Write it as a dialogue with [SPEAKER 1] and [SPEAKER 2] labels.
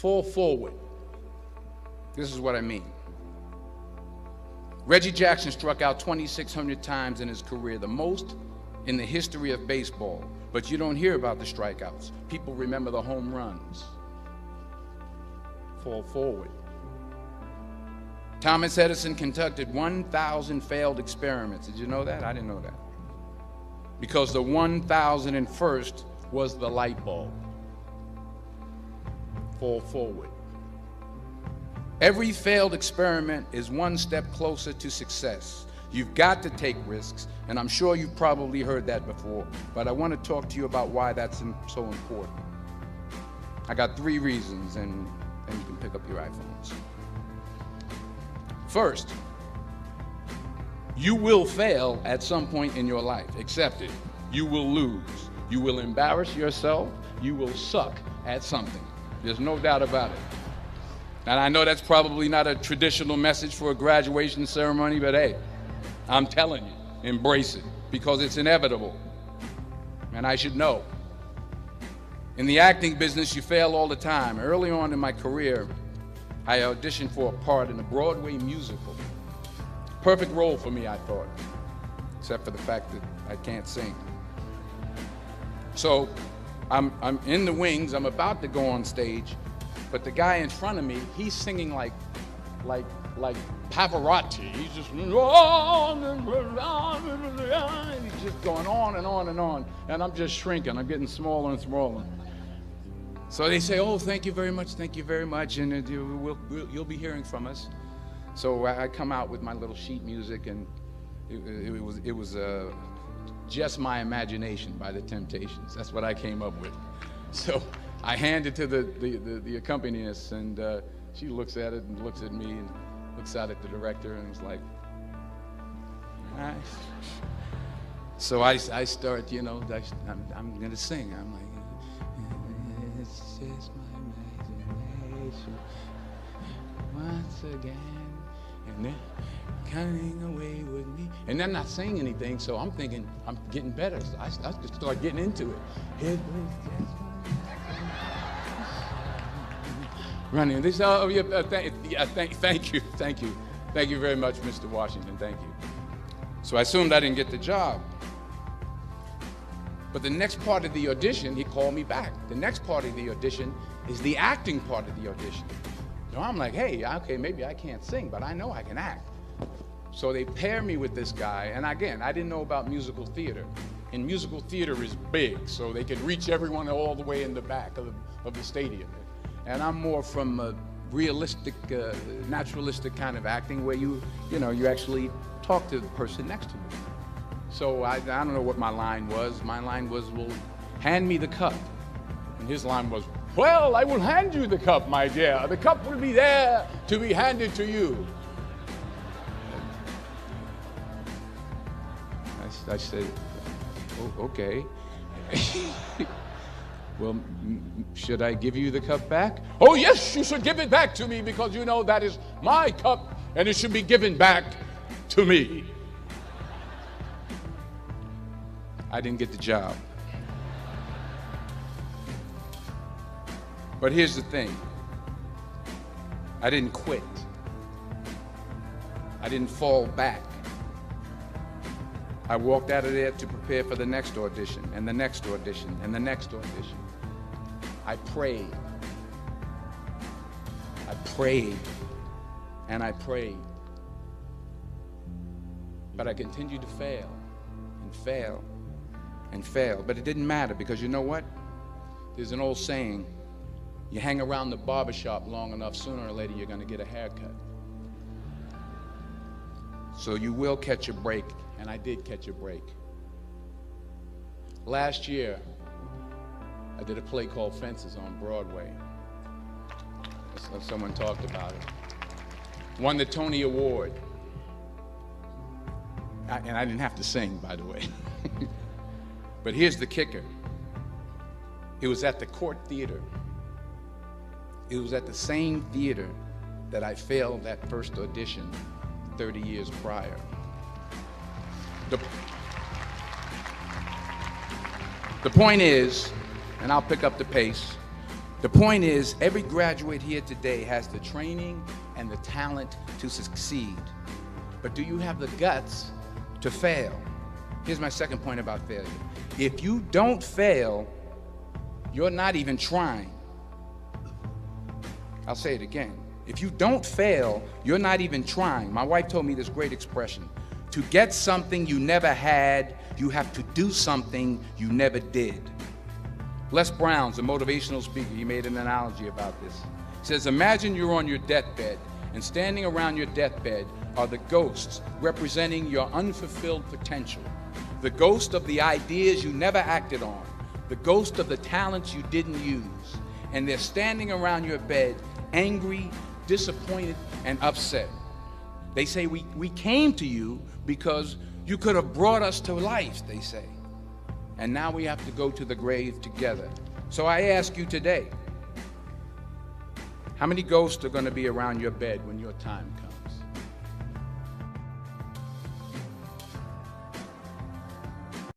[SPEAKER 1] Fall forward. This is what I mean. Reggie Jackson struck out 2,600 times in his career, the most in the history of baseball. But you don't hear about the strikeouts. People remember the home runs. Fall forward. Thomas Edison conducted 1,000 failed experiments. Did you know that? I didn't know that. Because the 1,001st was the light bulb. Fall forward. Every failed experiment is one step closer to success. You've got to take risks, and I'm sure you've probably heard that before, but I want to talk to you about why that's so important. I got 3 reasons, and you can pick up your iPhones. First, you will fail at some point in your life. Accept it. You will lose. You will embarrass yourself. You will suck at something. There's no doubt about it. And I know that's probably not a traditional message for a graduation ceremony, but hey, I'm telling you, embrace it, because it's inevitable. And I should know. In the acting business, you fail all the time. Early on in my career, I auditioned for a part in a Broadway musical. Perfect role for me, I thought, except for the fact that I can't sing. So I'm in the wings, I'm about to go on stage, but the guy in front of me, he's singing like Pavarotti. He's just he's just going on and on and on, and I'm just shrinking. I'm getting smaller and smaller. So they say, "Oh, thank you very much, and you'll be hearing from us." So I come out with my little sheet music, and it was Just My Imagination by the Temptations. That's what I came up with. So I hand it to the accompanist, and she looks at it and looks at me and looks out at the director and was like, nice. So I start, I'm gonna sing. I'm like, it's just my imagination once again, and they're coming away with me. And they're not saying anything, so I'm thinking I'm getting better. So I just start getting into it. It was just running. This, oh yeah, thank you very much, Mr. Washington. Thank you. So I assumed I didn't get the job. But the next part of the audition, he called me back. The next part of the audition is the acting part of the audition. So I'm like, hey, okay, maybe I can't sing, but I know I can act. So they pair me with this guy, and again, I didn't know about musical theater. And musical theater is big, so they can reach everyone all the way in the back of the stadium. And I'm more from a realistic, naturalistic kind of acting where you actually talk to the person next to you. So I don't know what my line was. My line was, well, hand me the cup. And his line was, well, I will hand you the cup, my dear. The cup will be there to be handed to you. I said, oh, okay. Well, should I give you the cup back? Oh, yes, you should give it back to me, because you know that is my cup and it should be given back to me. I didn't get the job. But here's the thing. I didn't quit. I didn't fall back. I walked out of there to prepare for the next audition, and the next audition, and the next audition. I prayed. I prayed, and I prayed. But I continued to fail, and fail, and fail. But it didn't matter, because you know what? There's an old saying, you hang around the barbershop long enough, sooner or later you're going to get a haircut. So you will catch a break, and I did catch a break. Last year, I did a play called Fences on Broadway. Someone talked about it. Won the Tony Award. And I didn't have to sing, by the way. But here's the kicker. It was at the Court Theater. It was at the same theater that I failed that first audition 30 years prior. The point is, and I'll pick up the pace, The point is, every graduate here today has the training and the talent to succeed. But do you have the guts to fail? Here's my second point about failure. If you don't fail, you're not even trying. I'll say it again. If you don't fail, you're not even trying. My wife told me this great expression. To get something you never had, you have to do something you never did. Les Brown's a motivational speaker. He made an analogy about this. He says, imagine you're on your deathbed, and standing around your deathbed are the ghosts representing your unfulfilled potential. The ghost of the ideas you never acted on. The ghost of the talents you didn't use. And they're standing around your bed, angry, disappointed, and upset. They say, we came to you because you could have brought us to life, they say. And now we have to go to the grave together. So I ask you today, how many ghosts are going to be around your bed when your time comes?